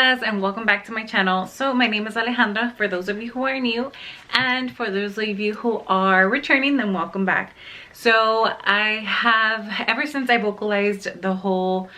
Bonitas, and welcome back to my channel. So my name is Alejandra for those of you who are new, and for those of you who are returning, then welcome back. So I have, ever since I vocalized the whole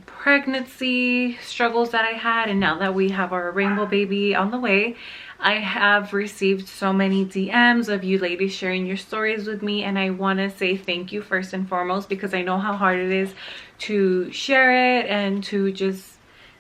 pregnancy struggles that I had, and now that we have our rainbow baby on the way, I have received so many DMs of you ladies sharing your stories with me, and I want to say thank you first and foremost, because I know how hard it is to share it and to just,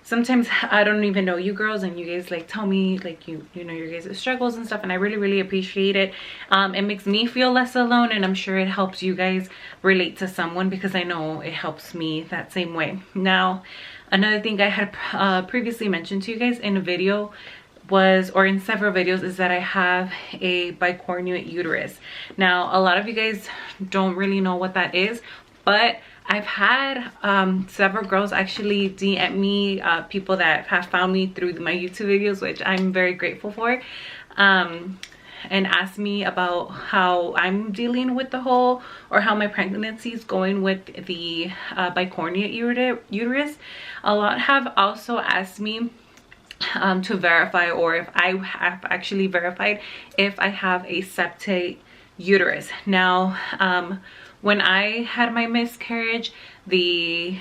sometimes I don't even know you girls, and you guys like tell me like you know your guys' struggles and stuff, and I really appreciate it. It makes me feel less alone, and I'm sure it helps you guys relate to someone, because I know it helps me that same way. Now, another thing I had previously mentioned to you guys in a video was, or in several videos, is that I have a bicornuate uterus. Now, a lot of you guys don't really know what that is, but I've had several girls actually DM me, people that have found me through my YouTube videos, which I'm very grateful for, and asked me about how I'm dealing with the whole, or how my pregnancy is going with the bicornuate uterus. A lot have also asked me to verify, or if I have actually verified if I have a septate uterus. Now, when I had my miscarriage, the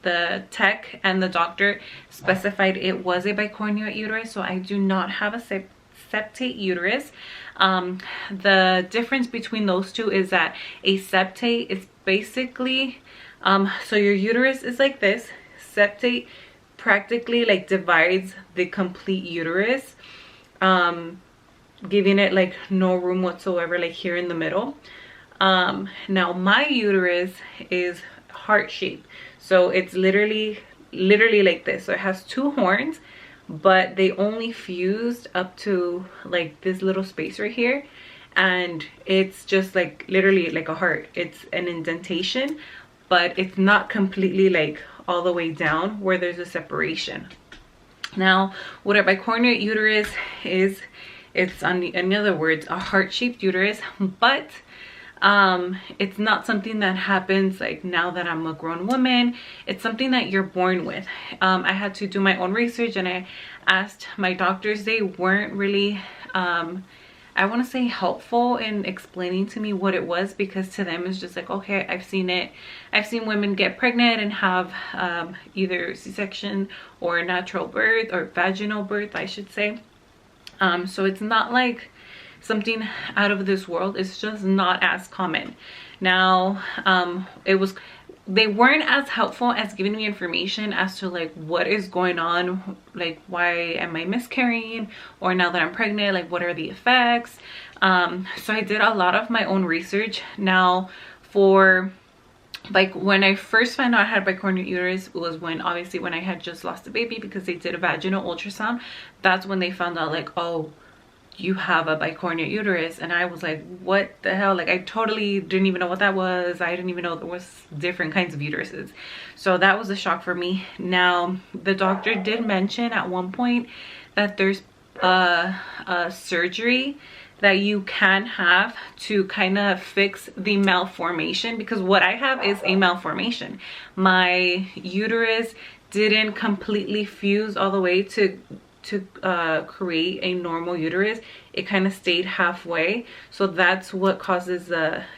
tech and the doctor specified it was a bicornuate uterus, so I do not have a septate uterus. The difference between those two is that a septate is basically, so your uterus is like this. Septate practically like divides the complete uterus, giving it like no room whatsoever, like here in the middle. Now my uterus is heart shaped, so it's literally like this. So it has two horns, but they only fused up to like this little space right here, and it's just like literally like a heart. It's an indentation, but it's not completely like all the way down where there's a separation. Now, what a bicornuate uterus is, it's in other words a heart-shaped uterus, but it's not something that happens like now that I'm a grown woman. It's something that you're born with. I had to do my own research, and I asked my doctors. They weren't really I want to say helpful in explaining to me what it was, because to them it's just like, okay, I've seen it. I've seen women get pregnant and have either C-section or natural birth, or vaginal birth I should say. So it's not like something out of this world. It's just not as common. Now, they weren't as helpful as giving me information as to like what is going on, like why am I miscarrying, or now that I'm pregnant, like what are the effects. So I did a lot of my own research. Now, for like when I first found out I had bicornuate uterus was when obviously when I had just lost a baby, because they did a vaginal ultrasound. That's when they found out like, oh, you have a bicornuate uterus. And I was like, what the hell? Like I totally didn't even know what that was. I didn't even know there was different kinds of uteruses. So that was a shock for me. Now, the doctor did mention at one point that there's a surgery that you can have to kind of fix the malformation, because what I have is a malformation. My uterus didn't completely fuse all the way to create a normal uterus. It kind of stayed halfway, so that's what causes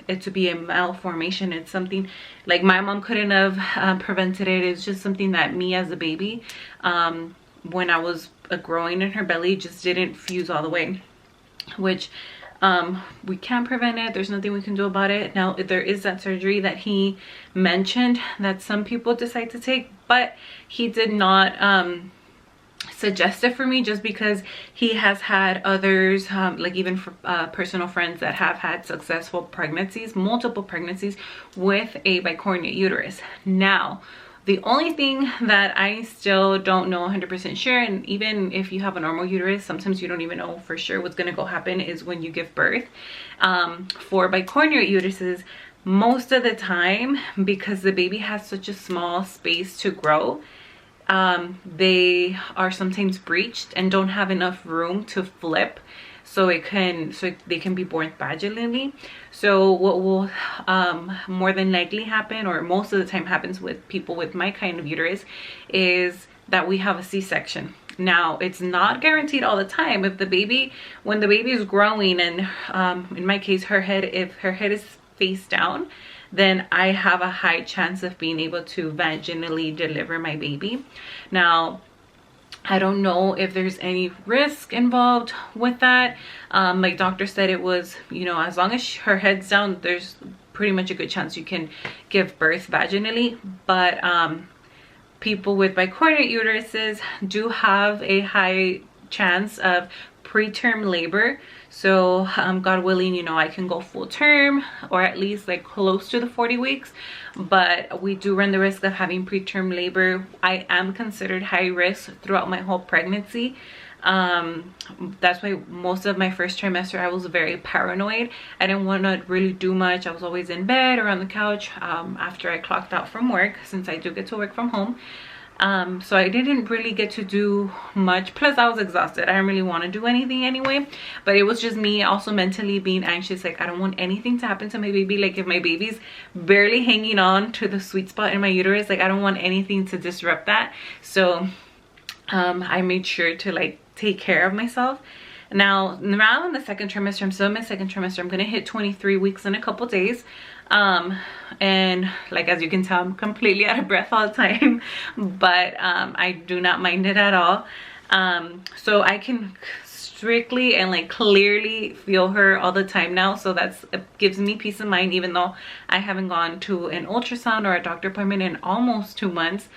it to be a malformation. It's something like my mom couldn't have prevented it. It's just something that me as a baby, when I was growing in her belly, just didn't fuse all the way, which we can't prevent it. There's nothing we can do about it. Now, there is that surgery that he mentioned that some people decide to take, but he did not suggest it for me, just because he has had others, like even for personal friends that have had successful pregnancies, multiple pregnancies with a bicornuate uterus. Now, the only thing that I still don't know 100% sure, and even if you have a normal uterus, sometimes you don't even know for sure what's going to go happen, is when you give birth. For bicornuate uteruses, most of the time, because the baby has such a small space to grow, they are sometimes breached and don't have enough room to flip, so they can be born vaginally. So what will more than likely happen, or most of the time happens with people with my kind of uterus, is that we have a C-section. Now, it's not guaranteed all the time. If the baby, when the baby is growing, and in my case, if her head is face down, then I have a high chance of being able to vaginally deliver my baby. Now, I don't know if there's any risk involved with that. My doctor said it was, you know, as long as her head's down, there's pretty much a good chance you can give birth vaginally. But people with bicornuate uteruses do have a high chance of preterm labor. So God willing, you know, I can go full term, or at least like close to the 40 weeks, but we do run the risk of having preterm labor. I am considered high risk throughout my whole pregnancy. That's why most of my first trimester I was very paranoid. I didn't want to really do much. I was always in bed or on the couch after I clocked out from work, since I do get to work from home. So I didn't really get to do much, plus I was exhausted. I didn't really want to do anything anyway, but it was just me also mentally being anxious. Like, I don't want anything to happen to my baby. Like, if my baby's barely hanging on to the sweet spot in my uterus, like, I don't want anything to disrupt that. So I made sure to like take care of myself. Now in the second trimester, I'm still in my second trimester. I'm gonna hit 23 weeks in a couple days. And like, as you can tell, I'm completely out of breath all the time, but I do not mind it at all. So I can strictly and like clearly feel her all the time now, so it gives me peace of mind, even though I haven't gone to an ultrasound or a doctor appointment in almost 2 months.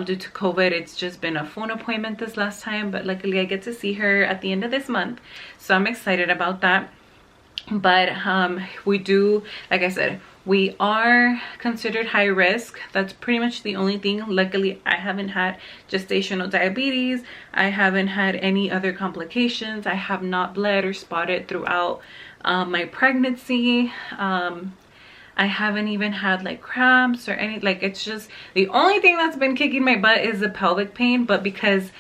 Due to COVID, it's just been a phone appointment this last time, but luckily I get to see her at the end of this month, so I'm excited about that. But we do, like I said, we are considered high risk. That's pretty much the only thing. Luckily, I haven't had gestational diabetes. I haven't had any other complications. I have not bled or spotted throughout my pregnancy. I haven't even had like cramps or any, like, it's just the only thing that's been kicking my butt is the pelvic pain. But because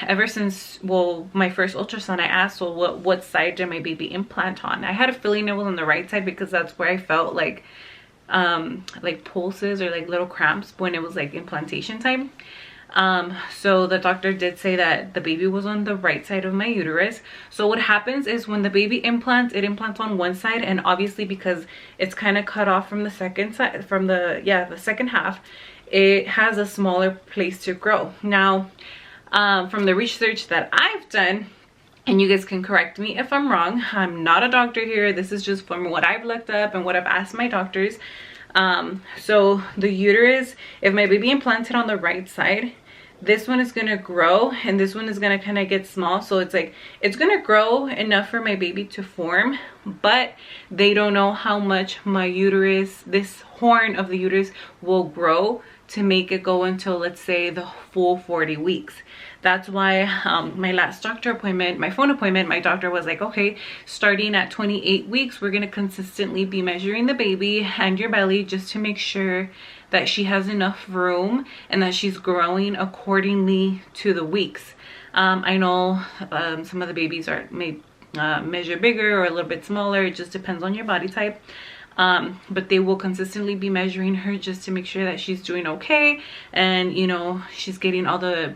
ever since, well, my first ultrasound, I asked, well, what side did my baby implant on? I had a feeling it was on the right side, because that's where I felt like pulses or like little cramps when it was like implantation time. So the doctor did say that the baby was on the right side of my uterus. So what happens is when the baby implants, it implants on one side, and obviously because it's kind of cut off from the second side, from the second half, it has a smaller place to grow. Now, from the research that I've done, and you guys can correct me if I'm wrong, I'm not a doctor here, this is just from what I've looked up and what I've asked my doctors. So the uterus, if my baby implanted on the right side, this one is gonna grow and this one is gonna kind of get small. So it's like, it's gonna grow enough for my baby to form, but they don't know how much my uterus, this horn of the uterus, will grow to make it go until, let's say, the full 40 weeks. That's why my last doctor appointment, my phone appointment, my doctor was like, okay, starting at 28 weeks, we're gonna consistently be measuring the baby and your belly just to make sure that she has enough room and that she's growing accordingly to the weeks. I know some of the babies may measure bigger or a little bit smaller. It just depends on your body type. But they will consistently be measuring her just to make sure that she's doing okay, and you know, she's getting all the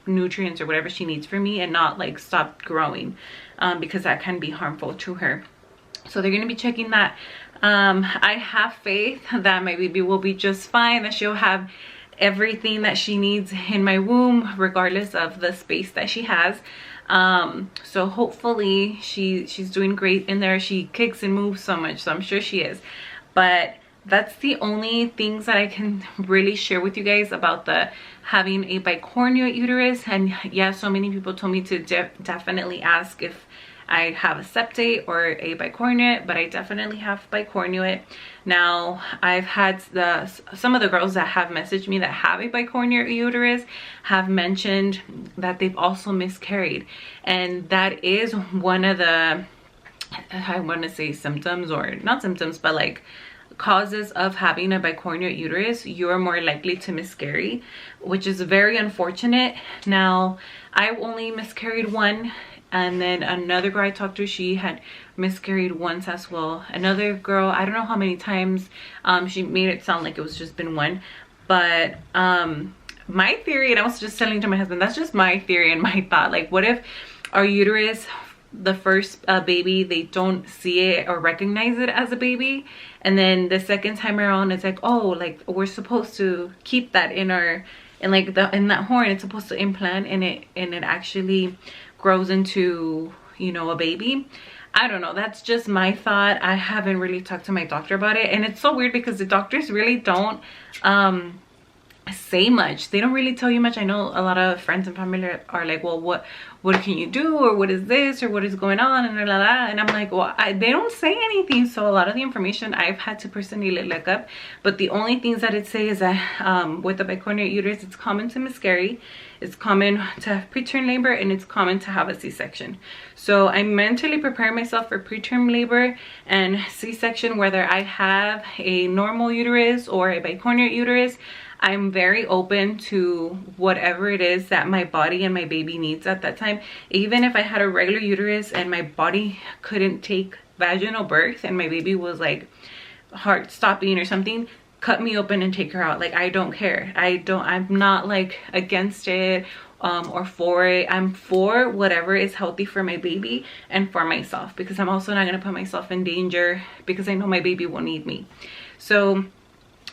nutrients or whatever she needs from me, and not like stop growing, because that can be harmful to her. So they're going to be checking that. I have faith that my baby will be just fine, that she'll have everything that she needs in my womb regardless of the space that she has. So hopefully she's doing great in there. She kicks and moves so much, so I'm sure she is. But that's the only things that I can really share with you guys about having a bicornuate uterus. And yeah, so many people told me to definitely ask if I have a septate or a bicornuate, but I definitely have bicornuate. Now, I've had some of the girls that have messaged me that have a bicornuate uterus have mentioned that they've also miscarried, and that is one of the, I want to say symptoms, or not symptoms, but like causes of having a bicornuate uterus. You're more likely to miscarry, which is very unfortunate. Now, I only miscarried one, and then another girl I talked to, she had miscarried once as well. Another girl, I don't know how many times, she made it sound like it was just been one, but my theory, and I was just telling to my husband, that's just my theory and my thought. Like, what if our uterus, the first baby, they don't see it or recognize it as a baby, and then the second time around it's like, oh, like we're supposed to keep that in our, in like the, in that horn, it's supposed to implant, and it actually grows into, you know, a baby. I don't know, that's just my thought. I haven't really talked to my doctor about it, and it's so weird because the doctors really don't say much. They don't really tell you much. I know a lot of friends and family are like, well, what can you do, or what is this, or what is going on, and blah, blah, blah. And I'm like, well, they don't say anything. So a lot of the information I've had to personally look up, but the only things that it says is that with the bicornuate uterus, it's common to miscarry, it's common to have preterm labor, and it's common to have a C-section. So I'm mentally preparing myself for preterm labor and C-section, whether I have a normal uterus or a bicornuate uterus. I'm very open to whatever it is that my body and my baby needs at that time. Even if I had a regular uterus and my body couldn't take vaginal birth and my baby was like heart stopping or something, cut me open and take her out. Like, I don't care. I'm not like against it or for it. I'm for whatever is healthy for my baby and for myself, because I'm also not going to put myself in danger, because I know my baby will need me. So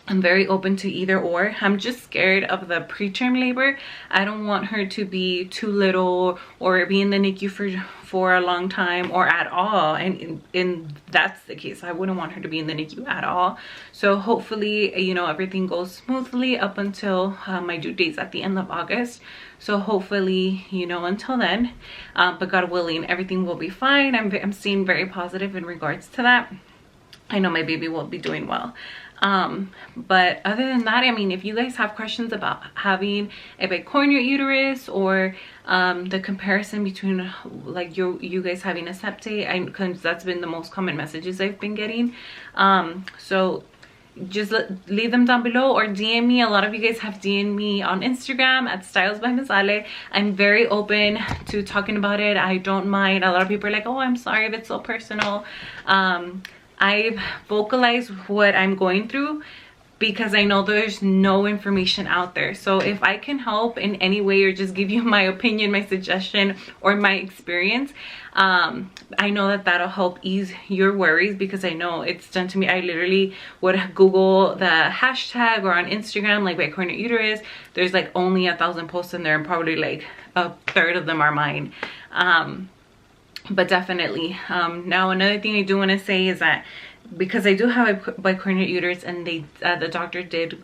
I'm very open to either or. I'm just scared of the preterm labor. I don't want her to be too little or be in the NICU for a long time or at all. And that's the case. I wouldn't want her to be in the NICU at all. So hopefully, you know, everything goes smoothly up until my due date's at the end of August. So hopefully, you know, until then, but God willing, everything will be fine. I'm staying very positive in regards to that. I know my baby will be doing well. But other than that, I mean, if you guys have questions about having a bicornuate uterus, or the comparison between like you guys having a septate, because that's been the most common messages I've been getting, so just leave them down below or DM me. A lot of you guys have DM'd me on Instagram at Styles by Miss Ale. I'm very open to talking about it. I don't mind. A lot of people are like, oh, I'm sorry if it's so personal. I've vocalized what I'm going through because I know there's no information out there. So if I can help in any way or just give you my opinion, my suggestion, or my experience, I know that that'll help ease your worries, because I know it's done to me. I literally would Google the hashtag, or on Instagram, like bicornuate uterus. There's like only 1,000 posts in there, and probably like a third of them are mine. But definitely, now another thing I do want to say is that because I do have a bicornuate uterus, and they the doctor did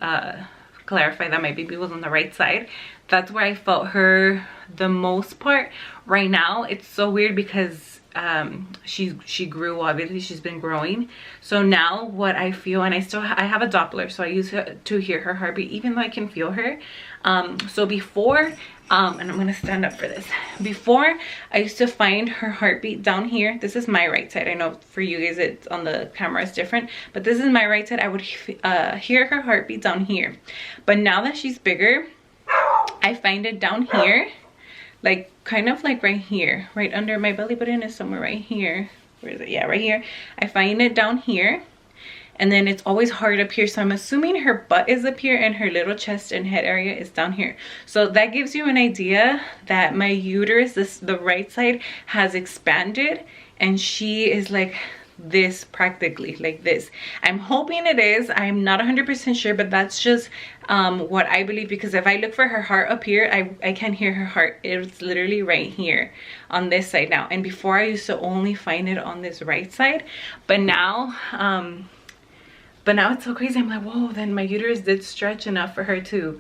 clarify that my baby was on the right side, that's where I felt her the most part. Right now it's so weird because she grew, obviously she's been growing. So now what I feel, and I have a Doppler, so I use it to hear her heartbeat even though I can feel her. So before, and I'm gonna stand up for this. Before, I used to find her heartbeat down here. This is my right side. I know for you guys it's on the camera it's different, but this is my right side. I would hear her heartbeat down here. But now that she's bigger, I find it down here, like kind of like right here, right under my belly button is somewhere right here. Where is it? Yeah, right here. I find it down here. And then it's always hard up here, so I'm assuming her butt is up here and her little chest and head area is down here. So that gives you an idea that my uterus, the right side, has expanded, and she is like this, practically like this. I'm hoping it is. I'm not 100% sure, but that's just what I believe, because if I look for her heart up here, I can hear her heart. It's literally right here on this side now. And before I used to only find it on this right side, but now it's so crazy. I'm like, whoa, then my uterus did stretch enough for her to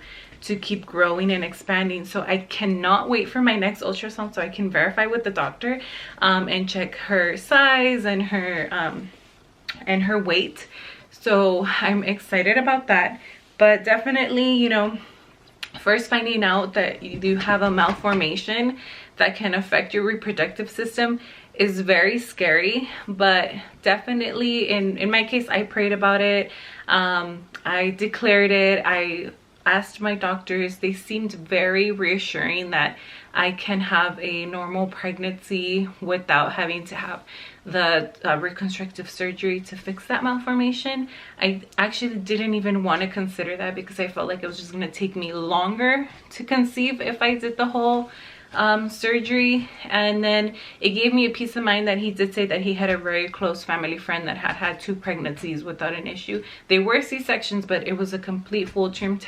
keep growing and expanding. So I cannot wait for my next ultrasound so I can verify with the doctor and check her size and her weight. So I'm excited about that. But definitely, you know, first finding out that you do have a malformation that can affect your reproductive system is very scary. But definitely in my case, I prayed about it. I declared it. I asked my doctors. They seemed very reassuring that I can have a normal pregnancy without having to have the reconstructive surgery to fix that malformation. I actually didn't even want to consider that because I felt like it was just going to take me longer to conceive if I did the whole surgery. And then it gave me a peace of mind that he did say that he had a very close family friend that had 2 pregnancies without an issue. They were C-sections, but it was a complete full-term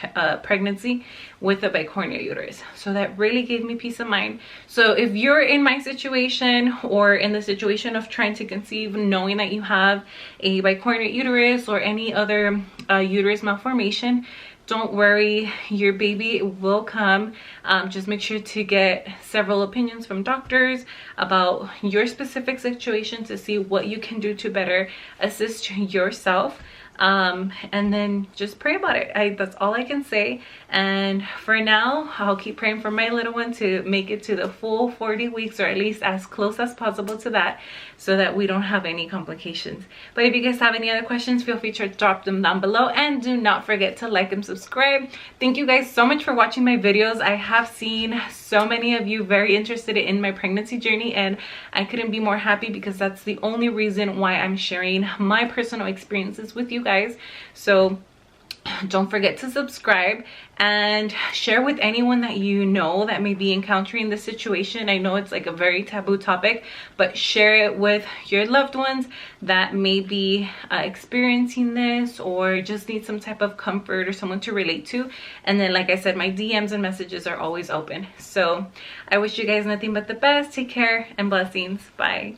pregnancy with a bicornuate uterus. So that really gave me peace of mind. So if you're in my situation or in the situation of trying to conceive knowing that you have a bicornuate uterus or any other uterus malformation, don't worry, your baby will come. Just make sure to get several opinions from doctors about your specific situation to see what you can do to better assist yourself. And then just pray about it. That's all I can say. And for now, I'll keep praying for my little one to make it to the full 40 weeks, or at least as close as possible to that, so that we don't have any complications. But if you guys have any other questions, feel free to drop them down below, and do not forget to like and subscribe. Thank you guys so much for watching my videos. I have seen so many of you very interested in my pregnancy journey, and I couldn't be more happy because that's the only reason why I'm sharing my personal experiences with you guys. So don't forget to subscribe and share with anyone that you know that may be encountering this situation. I know it's like a very taboo topic, but share it with your loved ones that may be experiencing this or just need some type of comfort or someone to relate to. And then, like I said, my DMs and messages are always open. So I wish you guys nothing but the best. Take care and blessings. Bye.